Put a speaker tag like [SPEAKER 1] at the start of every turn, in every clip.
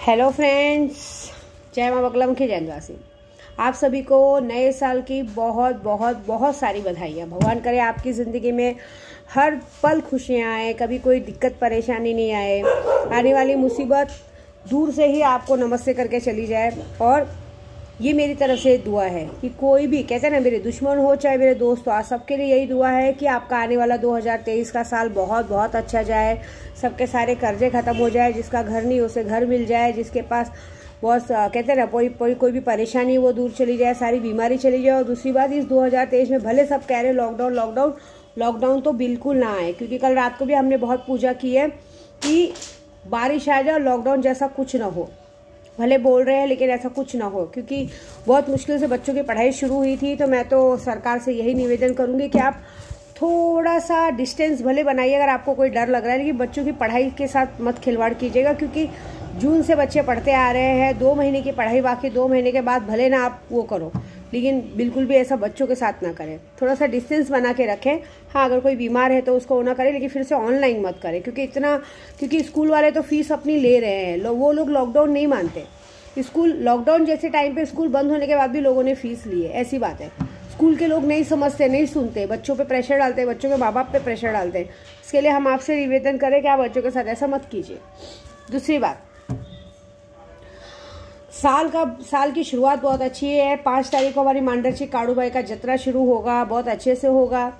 [SPEAKER 1] Hello friends, जय माँ बगला मुखी जय निवासी। आप सभी को नए साल की बहुत बहुत बहुत सारी बधाइयाँ। भगवान करे आपकी ज़िंदगी में हर पल खुशियाँ आए, कभी कोई दिक्कत परेशानी नहीं आए, आने वाली मुसीबत दूर से ही आपको नमस्ते करके चली जाए। और ये मेरी तरफ से दुआ है कि कोई भी, कहते हैं ना, मेरे दुश्मन हो चाहे मेरे दोस्त हो, आज सबके लिए यही दुआ है कि आपका आने वाला 2023 का साल बहुत बहुत अच्छा जाए, सबके सारे कर्जे ख़त्म हो जाए, जिसका घर नहीं उसे घर मिल जाए, जिसके पास बहुत कहते हैं ना कोई भी परेशानी वो दूर चली जाए, सारी बीमारी चली जाए। और दूसरी बात, इस 2023 में भले सब कह रहे लॉकडाउन लॉकडाउन लॉकडाउन तो बिल्कुल ना आए, क्योंकि कल रात को भी हमने बहुत पूजा की है कि बारिश आ जाए और लॉकडाउन जैसा कुछ ना हो। भले बोल रहे हैं लेकिन ऐसा कुछ ना हो, क्योंकि बहुत मुश्किल से बच्चों की पढ़ाई शुरू हुई थी। तो मैं तो सरकार से यही निवेदन करूंगी कि आप थोड़ा सा डिस्टेंस भले बनाइए अगर आपको कोई डर लग रहा है, लेकिन बच्चों की पढ़ाई के साथ मत खिलवाड़ कीजिएगा, क्योंकि जून से बच्चे पढ़ते आ रहे हैं। 2 महीने की पढ़ाई बाकी, 2 महीने के बाद भले ना आप वो करो, लेकिन बिल्कुल भी ऐसा बच्चों के साथ ना करें। थोड़ा सा डिस्टेंस बना के रखें। हाँ, अगर कोई बीमार है तो उसको ना करें, लेकिन फिर से ऑनलाइन मत करें, क्योंकि स्कूल वाले तो फीस अपनी ले रहे हैं। वो लोग लॉकडाउन नहीं मानते। स्कूल लॉकडाउन जैसे टाइम पे स्कूल बंद होने के बाद भी लोगों ने फीस ली है, ऐसी बात है। स्कूल के लोग नहीं समझते, नहीं सुनते, बच्चों पे प्रेशर डालते हैं, बच्चों के माँ बाप पे प्रेशर डालते हैं। इसके लिए हम आपसे निवेदन करें कि आप बच्चों के साथ ऐसा मत कीजिए। दूसरी बात, साल की शुरुआत बहुत अच्छी है। 5 तारीख को हमारी मांडरची काड़ूबाई का जत्रा शुरू होगा, बहुत अच्छे से होगा।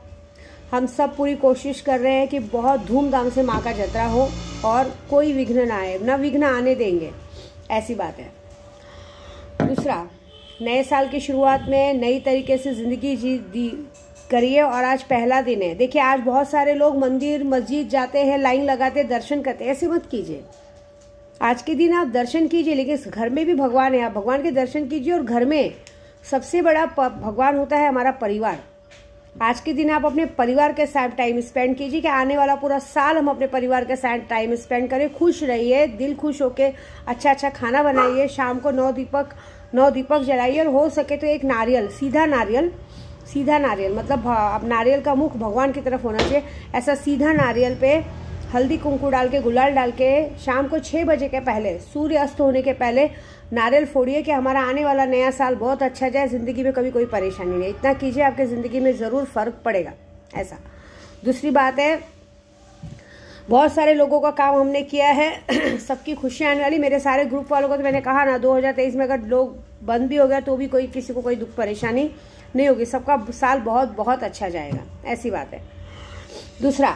[SPEAKER 1] हम सब पूरी कोशिश कर रहे हैं कि बहुत धूमधाम से माँ का जत्रा हो और कोई विघ्न ना आए, ना विघ्न आने देंगे, ऐसी बात है। दूसरा, नए साल की शुरुआत में नई तरीके से ज़िंदगी करिए। और आज पहला दिन है। देखिए, आज बहुत सारे लोग मंदिर मस्जिद जाते हैं, लाइन लगाते, दर्शन करते हैं। ऐसे मत कीजिए। आज के दिन आप दर्शन कीजिए, लेकिन घर में भी भगवान है, आप भगवान के दर्शन कीजिए। और घर में सबसे बड़ा भगवान होता है हमारा परिवार। आज के दिन आप अपने परिवार के साथ टाइम स्पेंड कीजिए कि आने वाला पूरा साल हम अपने परिवार के साथ टाइम स्पेंड करें। खुश रहिए, दिल खुश होके अच्छा खाना बनाइए। शाम को 9 दीपक जलाइए, और हो सके तो एक नारियल, सीधा नारियल मतलब अब नारियल का मुख भगवान की तरफ होना चाहिए। ऐसा सीधा नारियल पे हल्दी कुंकू डाल के, गुलाल डाल के, शाम को 6 बजे के पहले, सूर्य अस्त होने के पहले नारियल फोड़िए कि हमारा आने वाला नया साल बहुत अच्छा जाए, ज़िंदगी में कभी कोई परेशानी नहीं। इतना कीजिए, आपके ज़िंदगी में ज़रूर फ़र्क पड़ेगा। ऐसा। दूसरी बात है, बहुत सारे लोगों का काम हमने किया है, सबकी खुशियाँ आने वाली। मेरे सारे ग्रुप वालों को तो मैंने कहा ना, 2023 में अगर लोग बंद भी हो गया तो भी किसी को कोई दुख परेशानी नहीं होगी, सबका साल बहुत बहुत अच्छा जाएगा, ऐसी बात है। दूसरा,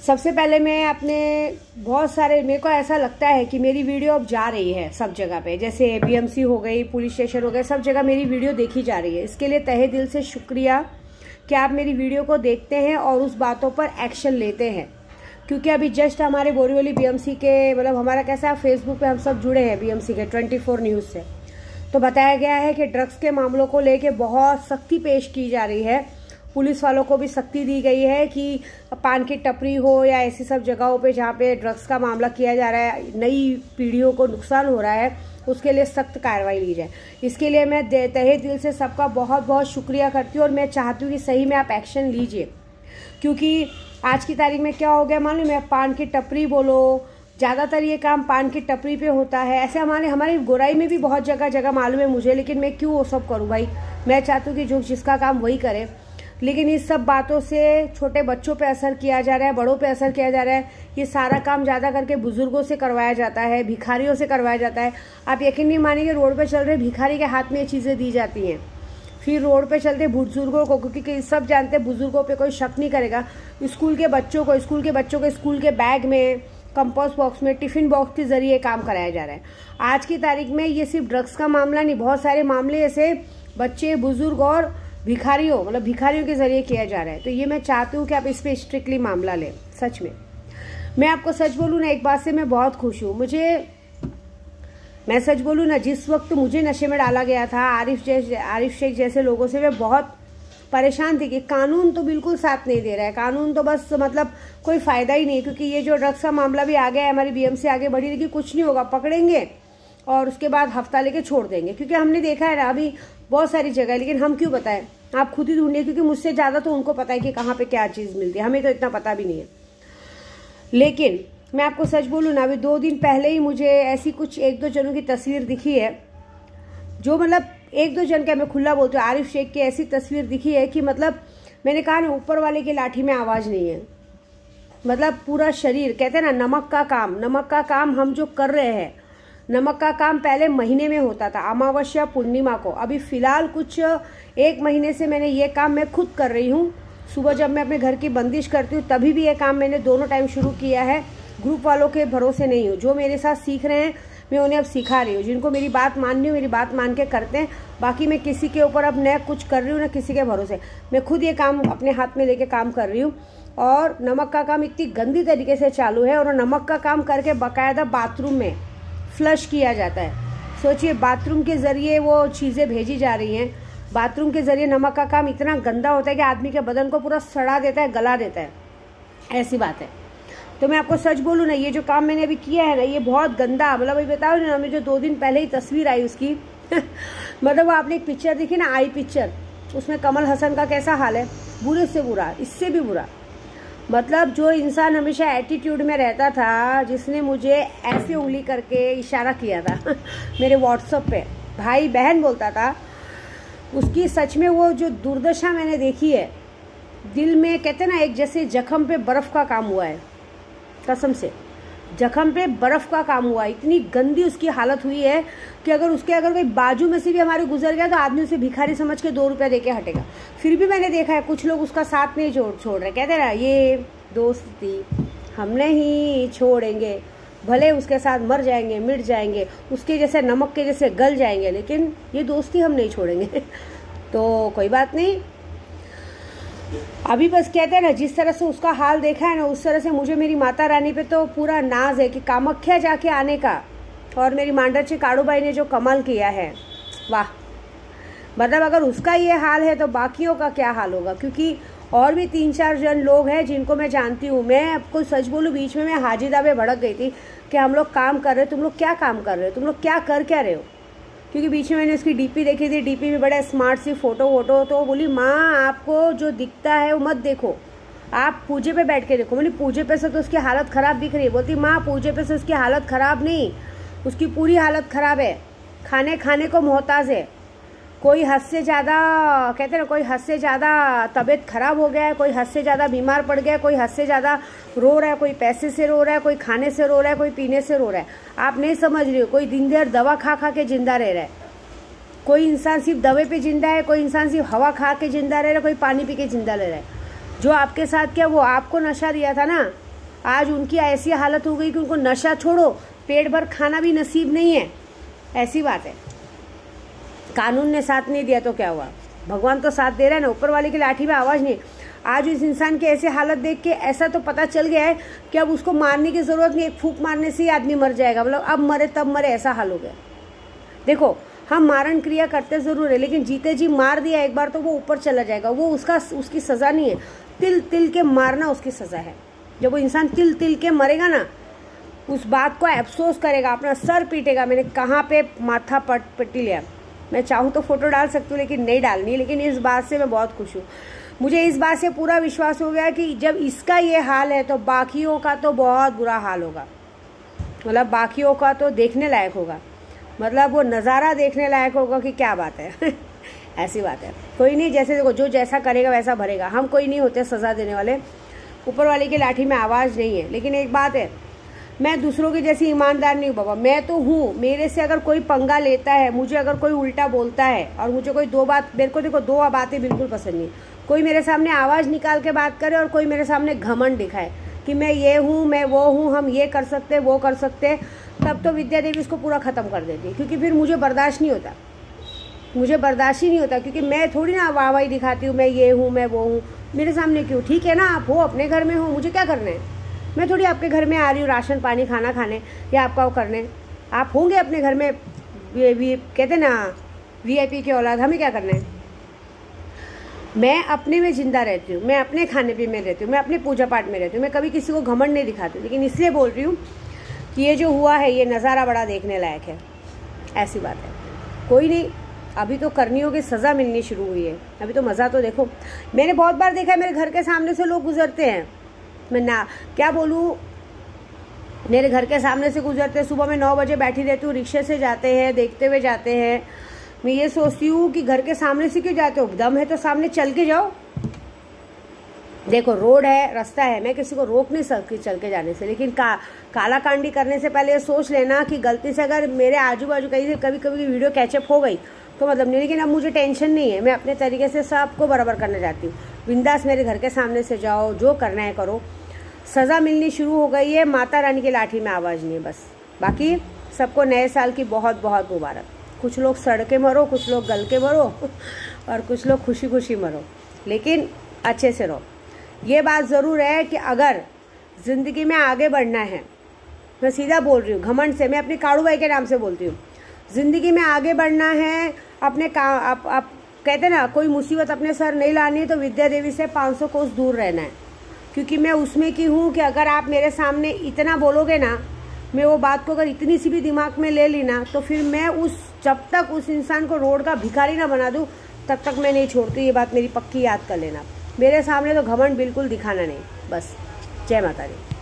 [SPEAKER 1] सबसे पहले मैं मेरे को ऐसा लगता है कि मेरी वीडियो अब जा रही है सब जगह पे, जैसे बीएमसी हो गई, पुलिस स्टेशन हो गए, सब जगह मेरी वीडियो देखी जा रही है। इसके लिए तहे दिल से शुक्रिया कि आप मेरी वीडियो को देखते हैं और उस बातों पर एक्शन लेते हैं। क्योंकि अभी जस्ट हमारे बोरीवली बीएमसी के, मतलब हमारा कैसा, फेसबुक पे हम सब जुड़े हैं बीएमसी के 24 न्यूज़ से, तो बताया गया है कि ड्रग्स के मामलों को लेके बहुत सख्ती पेश की जा रही है। पुलिस वालों को भी सख्ती दी गई है कि पान की टपरी हो या ऐसी सब जगहों पे जहाँ पे ड्रग्स का मामला किया जा रहा है, नई पीढ़ियों को नुकसान हो रहा है, उसके लिए सख्त कार्रवाई ली जाए। इसके लिए मैं तहे दिल से सबका बहुत बहुत शुक्रिया करती हूँ। और मैं चाहती हूँ कि सही में आप एक्शन लीजिए, क्योंकि आज की तारीख में क्या हो गया मालूम है, पान की टपरी बोलो, ज़्यादातर ये काम पान की टपरी पे होता है। ऐसे हमारी गोराई में भी बहुत जगह मालूम है मुझे, लेकिन मैं क्यों वो सब करूँ भाई। मैं चाहती हूँ कि जो जिसका काम वही करे। लेकिन इस सब बातों से छोटे बच्चों पे असर किया जा रहा है, बड़ों पे असर किया जा रहा है। ये सारा काम ज़्यादा करके बुजुर्गों से करवाया जाता है, भिखारियों से करवाया जाता है। आप यकीन नहीं मानेंगे, रोड पे चल रहे भिखारी के हाथ में ये चीज़ें दी जाती हैं, फिर रोड पे चलते बुजुर्गों को, क्योंकि सब जानते हैं बुजुर्गों पे कोई शक नहीं करेगा। स्कूल के बच्चों को स्कूल के बैग में, कंपोस्ट बॉक्स में, टिफिन बॉक्स के जरिए काम कराया जा रहा है। आज की तारीख में ये सिर्फ ड्रग्स का मामला नहीं, बहुत सारे मामले ऐसे बच्चे, बुजुर्ग और भिखारियों के जरिए किया जा रहा है। तो ये मैं चाहती हूँ कि आप इस पर स्ट्रिक्टली मामला लें। सच में मैं आपको सच बोलूँ ना, एक बात से मैं बहुत खुश हूँ। मैं सच बोलूँ ना, जिस वक्त मुझे नशे में डाला गया था, आरिफ शेख जैसे लोगों से मैं बहुत परेशान थी कि कानून तो बिल्कुल साथ नहीं दे रहा है, कानून तो बस मतलब कोई फायदा ही नहीं है। क्योंकि ये जो ड्रग्स का मामला भी आ गया है, हमारी बीएमसी आगे बढ़ी, लेकिन कुछ नहीं होगा, पकड़ेंगे और उसके बाद हफ्ता लेके छोड़ देंगे। क्योंकि हमने देखा है ना अभी बहुत सारी जगह, लेकिन हम क्यों बताएं, आप खुद ही ढूंढिए, क्योंकि मुझसे ज़्यादा तो उनको पता है कि कहाँ पे क्या चीज़ मिलती है, हमें तो इतना पता भी नहीं है। लेकिन मैं आपको सच बोलूँ ना, अभी 2 दिन पहले ही मुझे ऐसी कुछ 1-2 जनों की तस्वीर दिखी है, जो मतलब 1-2 जन का, मैं खुला बोलती हूँ, आरिफ शेख की ऐसी तस्वीर दिखी है कि मतलब मैंने कहा ना, ऊपर वाले की लाठी में आवाज़ नहीं है। मतलब पूरा शरीर, कहते हैं ना नमक का काम हम जो कर रहे हैं, नमक का काम पहले महीने में होता था, अमावस्या पूर्णिमा को। अभी फ़िलहाल कुछ 1 महीने से मैंने ये काम मैं खुद कर रही हूँ। सुबह जब मैं अपने घर की बंदिश करती हूँ तभी भी ये काम मैंने दोनों टाइम शुरू किया है। ग्रुप वालों के भरोसे नहीं हूँ, जो मेरे साथ सीख रहे हैं मैं उन्हें अब सिखा रही हूँ। जिनको मेरी बात माननी हो मेरी बात मान के करते हैं, बाकी मैं किसी के ऊपर अब न कुछ कर रही हूँ न किसी के भरोसे। मैं खुद ये काम अपने हाथ में लेके काम कर रही हूँ। और नमक का काम इतनी गंदी तरीके से चालू है, और नमक का काम करके बाकायदा बाथरूम में फ्लश किया जाता है। सोचिए, बाथरूम के ज़रिए वो चीज़ें भेजी जा रही हैं। बाथरूम के ज़रिए नमक का काम इतना गंदा होता है कि आदमी के बदन को पूरा सड़ा देता है, गला देता है, ऐसी बात है। तो मैं आपको सच बोलूँ ना, ये जो काम मैंने अभी किया है ना, ये बहुत गंदा, मतलब अभी बताओ ना, हमें जो 2 दिन पहले ही तस्वीर आई उसकी मतलब वो आपने एक पिक्चर देखी ना, आई पिक्चर, उसमें कमल हसन का कैसा हाल है, बुरे से बुरा, इससे भी बुरा। मतलब जो इंसान हमेशा एटीट्यूड में रहता था, जिसने मुझे ऐसे उंगली करके इशारा किया था मेरे व्हाट्सएप पे, भाई बहन बोलता था, उसकी सच में वो जो दुर्दशा मैंने देखी है, दिल में कहते ना एक जैसे जख्म पे बर्फ़ का काम हुआ है, कसम से जख्म पे बर्फ़ का काम हुआ। इतनी गंदी उसकी हालत हुई है कि अगर कोई बाजू में से भी हमारे गुजर गया तो आदमी उसे भिखारी समझ के 2 रुपये दे के हटेगा। फिर भी मैंने देखा है कुछ लोग उसका साथ नहीं छोड़ रहे, कहते ना ये दोस्ती हम नहीं छोड़ेंगे, भले उसके साथ मर जाएंगे, मिट जाएंगे, उसके जैसे नमक के जैसे गल जाएंगे, लेकिन ये दोस्ती हम नहीं छोड़ेंगे तो कोई बात नहीं। अभी बस कहते हैं ना, जिस तरह से उसका हाल देखा है ना, उस तरह से मुझे मेरी माता रानी पे तो पूरा नाज है कि कामाख्या जाके आने का। और मेरी मांडरची काड़ूबाई ने जो कमाल किया है, वाह। मतलब अगर उसका ये हाल है तो बाकियों का क्या हाल होगा, क्योंकि और भी 3-4 जन लोग हैं जिनको मैं जानती हूँ। मैं आपको सच बोलूँ, बीच में मैं हाजिदा पे भड़क गई थी कि हम लोग काम कर रहे, तुम लोग क्या काम कर रहे हो, तुम लोग क्या कर क्या रहे हो। क्योंकि बीच में मैंने उसकी डीपी देखी थी, डीपी में बड़ा स्मार्ट सी फोटो वोटो, तो बोली माँ आपको जो दिखता है वो मत देखो, आप पूजे पे बैठ के देखो। बोली पूजे पे से तो उसकी हालत ख़राब दिख रही है। बोलती माँ पूजे पे से उसकी हालत ख़राब नहीं, उसकी पूरी हालत ख़राब है, खाने को मोहताज है। कोई हद से ज़्यादा, कहते ना, कोई हद से ज़्यादा तबीयत ख़राब हो गया है, कोई हद से ज़्यादा बीमार पड़ गया है, कोई हद से ज़्यादा रो रहा है, कोई पैसे से रो रहा है, कोई खाने से रो रहा है, कोई पीने से रो रहा है। आप नहीं समझ रही हो, कोई दिन भर दवा खा के जिंदा रह रहा है, कोई इंसान सिर्फ दवे पे जिंदा है, कोई इंसान सिर्फ हवा खा के जिंदा रह रहा है, कोई पानी पी के जिंदा रह रहा है। जो आपके साथ क्या, वो आपको नशा दिया था ना, आज उनकी ऐसी हालत हो गई कि उनको नशा छोड़ो पेट भर खाना भी नसीब नहीं है, ऐसी बात है। कानून ने साथ नहीं दिया तो क्या हुआ, भगवान तो साथ दे रहा है ना, ऊपर वाले की लाठी में आवाज़ नहीं। आज इस इंसान की ऐसी हालत देख के ऐसा तो पता चल गया है कि अब उसको मारने की ज़रूरत नहीं, एक फूंक मारने से ही आदमी मर जाएगा। मतलब अब मरे तब मरे, ऐसा हाल हो गया। देखो, हम मारण क्रिया करते ज़रूर है, लेकिन जीते जी मार दिया एक बार तो वो ऊपर चला जाएगा, वो उसकी सज़ा नहीं है। तिल तिल के मारना उसकी सज़ा है। जब वो इंसान तिल तिल के मरेगा ना, उस बात को अफसोस करेगा, अपना सर पीटेगा, मैंने कहाँ पे माथा पट्टी लिया। मैं चाहूँ तो फोटो डाल सकती हूँ, लेकिन नहीं डालनी। लेकिन इस बात से मैं बहुत खुश हूँ, मुझे इस बात से पूरा विश्वास हो गया कि जब इसका ये हाल है तो बाकियों का तो बहुत बुरा हाल होगा। मतलब बाकियों का तो देखने लायक होगा, मतलब वो नज़ारा देखने लायक होगा कि क्या बात है ऐसी बात है। कोई नहीं, जैसे देखो, जो जैसा करेगा वैसा भरेगा। हम कोई नहीं होते सज़ा देने वाले, ऊपर वाले की लाठी में आवाज़ नहीं है। लेकिन एक बात है, मैं दूसरों की जैसी ईमानदार नहीं हूँ बाबा, मैं तो हूँ। मेरे से अगर कोई पंगा लेता है, मुझे अगर कोई उल्टा बोलता है, और मुझे कोई मेरे को देखो 2 बातें बिल्कुल पसंद नहीं। कोई मेरे सामने आवाज़ निकाल के बात करे और कोई मेरे सामने घमंड दिखाए कि मैं ये हूँ, मैं वो हूँ, हम ये कर सकते, वो कर सकते, तब तो विद्या देवी इसको पूरा ख़त्म कर देती है। क्योंकि फिर मुझे बर्दाश्त नहीं होता, मुझे बर्दाश्त ही नहीं होता। क्योंकि मैं थोड़ी ना वाहवाही दिखाती हूँ, मैं ये हूँ, मैं वो हूँ, मेरे सामने क्यों। ठीक है ना, आप हो, अपने घर में हो, मुझे क्या करना है। मैं थोड़ी आपके घर में आ रही हूँ राशन पानी खाना खाने या आपका वो करने। आप होंगे अपने घर में, कहते ना VIP की औलाद, हमें क्या करना है। मैं अपने में ज़िंदा रहती हूँ, मैं अपने खाने पीने में रहती हूँ, मैं अपने पूजा पाठ में रहती हूँ, मैं कभी किसी को घमंड नहीं दिखाती। लेकिन इसलिए बोल रही हूँ कि ये जो हुआ है, ये नज़ारा बड़ा देखने लायक है, ऐसी बात है। कोई नहीं, अभी तो करनियों की सज़ा मिलनी शुरू हुई है, अभी तो मज़ा तो देखो। मैंने बहुत बार देखा है, मेरे घर के सामने से लोग गुजरते हैं, मैं ना क्या बोलूँ, मेरे घर के सामने से गुजरते, सुबह में 9 बजे बैठी रहती हूँ, रिक्शे से जाते हैं, देखते हुए जाते हैं। मैं ये सोचती हूँ कि घर के सामने से क्यों जाते हो, दम है तो सामने चल के जाओ। देखो रोड है, रास्ता है, मैं किसी को रोक नहीं सकती चल के जाने से, लेकिन काला कांडी करने से पहले ये सोच लेना कि गलती से अगर मेरे आजू बाजू कहीं से कभी कभी वीडियो कैचअप हो गई तो मतलब नहीं। लेकिन अब मुझे टेंशन नहीं है, मैं अपने तरीके से सबको बराबर करना चाहती हूँ। बिंदास मेरे घर के सामने से जाओ, जो करना है करो। सज़ा मिलनी शुरू हो गई है, माता रानी की लाठी में आवाज़ नहीं है बस। बाकी सबको नए साल की बहुत बहुत मुबारक। कुछ लोग सड़ के मरो, कुछ लोग गल के मरो और कुछ लोग खुशी खुशी मरो, लेकिन अच्छे से रहो। ये बात ज़रूर है कि अगर ज़िंदगी में आगे बढ़ना है, मैं सीधा बोल रही हूँ घमंड से, मैं अपने काड़ू भाई के नाम से बोलती हूँ, ज़िंदगी में आगे बढ़ना है, अपने आप कहते ना कोई मुसीबत अपने सर नहीं लानी है तो विद्या देवी से 500 कोस दूर रहना है। क्योंकि मैं उसमें की हूँ कि अगर आप मेरे सामने इतना बोलोगे ना, मैं वो बात को अगर इतनी सी भी दिमाग में ले ली ना, तो फिर मैं जब तक उस इंसान को रोड का भिखारी ना बना दूँ तब तक मैं नहीं छोड़ती। ये बात मेरी पक्की याद कर लेना। मेरे सामने तो घमंड बिल्कुल दिखाना नहीं बस। जय माता दी।